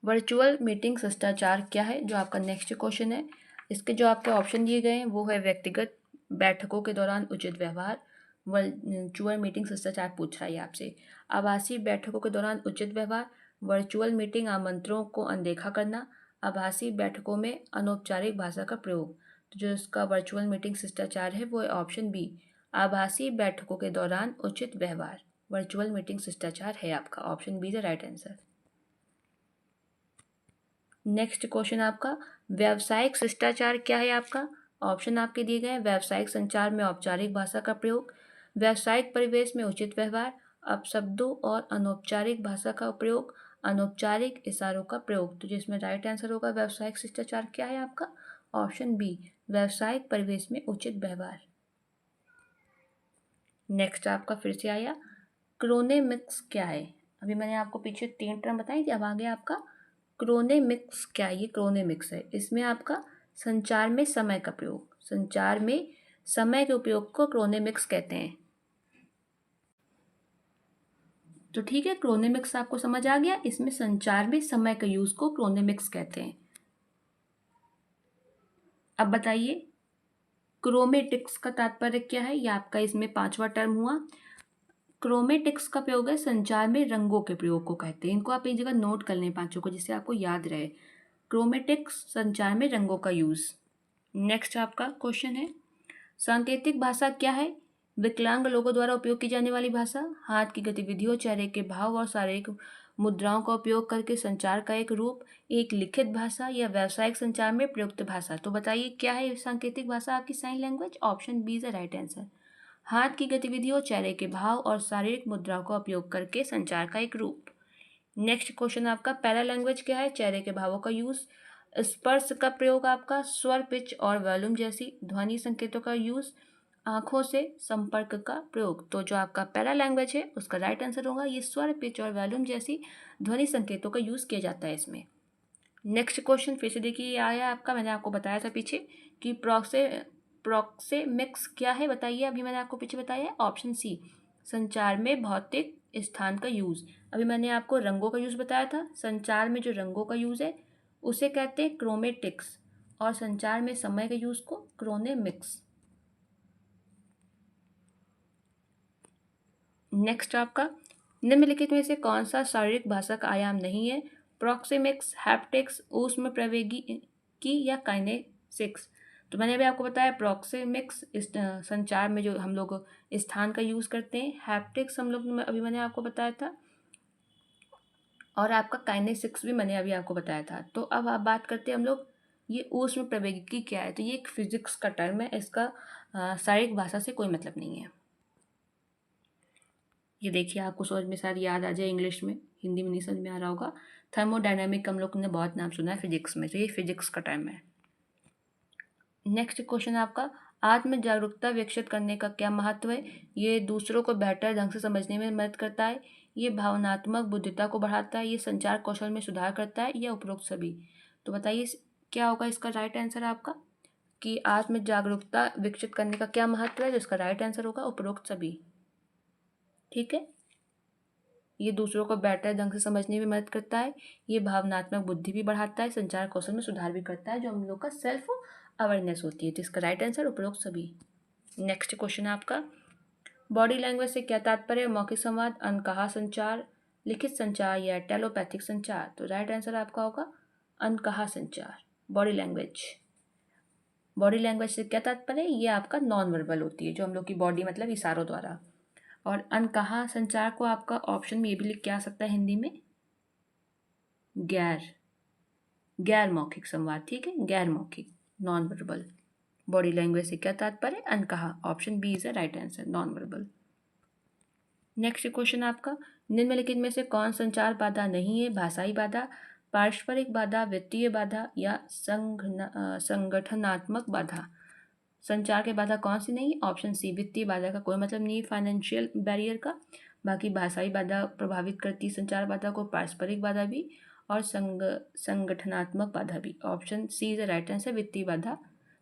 वर्चुअल मीटिंग शिष्टाचार क्या है, जो आपका नेक्स्ट क्वेश्चन है। इसके जो आपके ऑप्शन दिए गए हैं वो है व्यक्तिगत बैठकों के दौरान उचित व्यवहार। वर्चुअल मीटिंग शिष्टाचार पूछ रहा है आपसे। आभासी बैठकों के दौरान उचित व्यवहार, वर्चुअल मीटिंग आमंत्रणों को अनदेखा करना, आभासी बैठकों में अनौपचारिक भाषा का प्रयोग। तो जो इसका वर्चुअल मीटिंग शिष्टाचार है वो है ऑप्शन बी, आभासी बैठकों के दौरान उचित व्यवहार। वर्चुअल मीटिंग शिष्टाचार है आपका option be the right answer. Next question आपका, व्यावसायिक शिष्टाचार क्या है आपका। ऑप्शन आपके दिए गए हैं, व्यावसायिक संचार में औपचारिक भाषा का प्रयोग, व्यावसायिक परिवेश में उचित व्यवहार, अपशब्दों और अनौपचारिक भाषा का प्रयोग, अनौपचारिक इशारों का प्रयोग। तो जिसमें राइट आंसर होगा व्यावसायिक शिष्टाचार क्या है आपका ऑप्शन बी, व्यावसायिक परिवेश में उचित व्यवहार। नेक्स्ट आपका फिर से आया, क्रोनेमिक्स क्या है। अभी मैंने आपको पीछे 3 टर्म बताई थी, अब आ गया आपका क्रोनेमिक्स क्या है। ये क्रोनेमिक्स है, इसमें आपका संचार में समय का प्रयोग, संचार में समय के उपयोग को क्रोनेमिक्स कहते हैं। तो ठीक है, क्रोनेमिक्स आपको समझ आ गया, इसमें संचार में समय का यूज को क्रोनेमिक्स कहते हैं। अब बताइए क्रोमेटिक्स का तात्पर्य क्या है, ये आपका इसमें 5वां टर्म हुआ। क्रोमेटिक्स का प्रयोग है संचार में रंगों के प्रयोग को कहते हैं। इनको आप एक जगह नोट कर लें पांचों को, जिससे आपको याद रहे। क्रोमेटिक्स संचार में रंगों का यूज। नेक्स्ट आपका क्वेश्चन है, सांकेतिक भाषा क्या है। विकलांग लोगों द्वारा उपयोग की जाने वाली भाषा, हाथ की गतिविधियों, चेहरे के भाव और शारीरिक मुद्राओं का उपयोग करके संचार का एक रूप, एक लिखित भाषा या व्यावसायिक संचार में प्रयुक्त भाषा। तो बताइए क्या है सांकेतिक भाषा आपकी sign language. Option B is the right answer, हाथ की गतिविधियों, चेहरे के भाव और शारीरिक मुद्राओं का उपयोग करके संचार का एक रूप। नेक्स्ट क्वेश्चन आपका, पैरा लैंग्वेज क्या है। चेहरे के भावों का यूज, स्पर्श का प्रयोग, आपका स्वर, पिच और वॉल्यूम जैसी ध्वनि संकेतों का यूज, आंखों से संपर्क का प्रयोग। तो जो आपका पैरा लैंग्वेज है उसका राइट आंसर होगा ये स्वर, पिच और वॉल्यूम जैसी ध्वनि संकेतों का यूज किया जाता है इसमें। नेक्स्ट क्वेश्चन फिर से देखिए, ये आया आपका, मैंने आपको बताया था पीछे कि प्रोक्सेमिक्स क्या है। बताइए, अभी मैंने आपको पीछे बताया है ऑप्शन सी, संचार में भौतिक स्थान का यूज। अभी मैंने आपको रंगों का यूज बताया था, संचार में जो रंगों का यूज है उसे कहते हैं क्रोमेटिक्स, और संचार में समय का यूज को क्रोनेमिक्स। नेक्स्ट आपका, निम्नलिखित में से कौन सा शारीरिक भाषा का आयाम नहीं है। प्रोक्सेमिक्स, हैप्टिक्स, ऊष्म प्रवैगिकी या काइनेसिक्स। तो मैंने अभी आपको बताया प्रोक्सेमिक्स संचार में जो हम लोग स्थान का यूज़ करते हैं, हैप्टिक्स हम लोग अभी मैंने आपको बताया था, और आपका काइनेसिक्स भी मैंने अभी आपको बताया था। तो अब आप बात करते हैं हम लोग, ये ऊष्म प्रवैगिकी क्या है। तो ये एक फिजिक्स का टर्म है, इसका शारीरिक भाषा से कोई मतलब नहीं है। ये देखिए आपको समझ में शायद याद आ जाए इंग्लिश में, हिंदी में नहीं समझ में आ रहा होगा। थर्मोडायनामिक हम लोग ने बहुत नाम सुना है फिजिक्स में, तो ये फिजिक्स का टर्म है। नेक्स्ट क्वेश्चन आपका, आत्म जागरूकता विकसित करने का क्या महत्व है। ये दूसरों को बेहतर ढंग से समझने में मदद करता है, ये भावनात्मक बुद्धिता को बढ़ाता है, ये संचार कौशल में सुधार करता है, या उपरोक्त सभी। तो बताइए क्या होगा इसका राइट आंसर आपका, कि आत्म जागरूकता विकसित करने का क्या महत्व है। तो इसका राइट आंसर होगा उपरोक्त सभी। ठीक है, ये दूसरों को बेहतर ढंग से समझने में मदद करता है, ये भावनात्मक बुद्धि भी बढ़ाता है, संचार कौशल में सुधार भी करता है, जो हम लोग का सेल्फ अवेयरनेस होती है। तो इसका राइट आंसर उपरोक्त सभी। नेक्स्ट क्वेश्चन आपका, बॉडी लैंग्वेज से क्या तात्पर्य, मौखिक संवाद, अनकहा संचार, लिखित संचार या टेलोपैथिक संचार। तो राइट आंसर आपका होगा अनकहा संचार। बॉडी लैंग्वेज, बॉडी लैंग्वेज से क्या तात्पर्य है, ये आपका नॉन वर्बल होती है, जो हम लोग की बॉडी मतलब इशारों द्वारा। और अनकहा संचार को आपका ऑप्शन में ये भी लिख के आ सकता है हिंदी में, गैर गैर मौखिक संवाद। ठीक है, गैर मौखिक, नॉन वर्बल। बॉडी लैंग्वेज से क्या तात्पर्य, अनकहा। Option B is the right answer, non verbal. Next question आपका, निम्नलिखित में से कौन संचार बाधा नहीं है। भाषाई बाधा, पारस्परिक बाधा, वित्तीय बाधा या संगठनात्मक बाधा। संचार के बाधा कौन सी नहीं है। ऑप्शन सी, वित्तीय बाधा का कोई मतलब नहीं है फाइनेंशियल बैरियर का। बाकी भाषाई बाधा प्रभावित करती है संचार बाधा को, पारस्परिक बाधा भी, और संगठनात्मक बाधा भी। Option C is the right answer, वित्तीय बाधा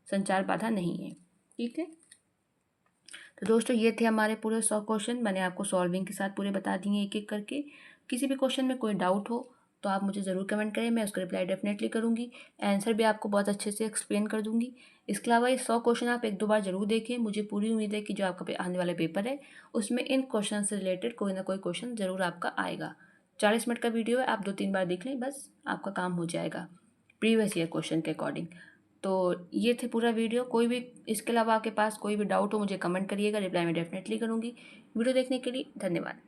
संचार बाधा नहीं है। ठीक है, तो दोस्तों ये थे हमारे पूरे 100 क्वेश्चन, मैंने आपको सॉल्विंग के साथ पूरे बता दिए एक एक करके। किसी भी क्वेश्चन में कोई डाउट हो तो आप मुझे ज़रूर कमेंट करें, मैं उसका रिप्लाई डेफिनेटली करूँगी। आंसर भी आपको बहुत अच्छे से एक्सप्लेन कर दूँगी। इसके अलावा ये 100 क्वेश्चन आप 1-2 बार ज़रूर देखें। मुझे पूरी उम्मीद है कि जो आपका आने वाला पेपर है, उसमें इन क्वेश्चन से रिलेटेड कोई ना कोई क्वेश्चन ज़रूर आपका आएगा। 40 मिनट का वीडियो है, आप 2-3 बार देख लें, बस आपका काम हो जाएगा प्रीवियस ईयर क्वेश्चन के अकॉर्डिंग। तो ये थे पूरा वीडियो। कोई भी इसके अलावा आपके पास कोई भी डाउट हो मुझे कमेंट करिएगा, रिप्लाई मैं डेफिनेटली करूँगी। वीडियो देखने के लिए धन्यवाद।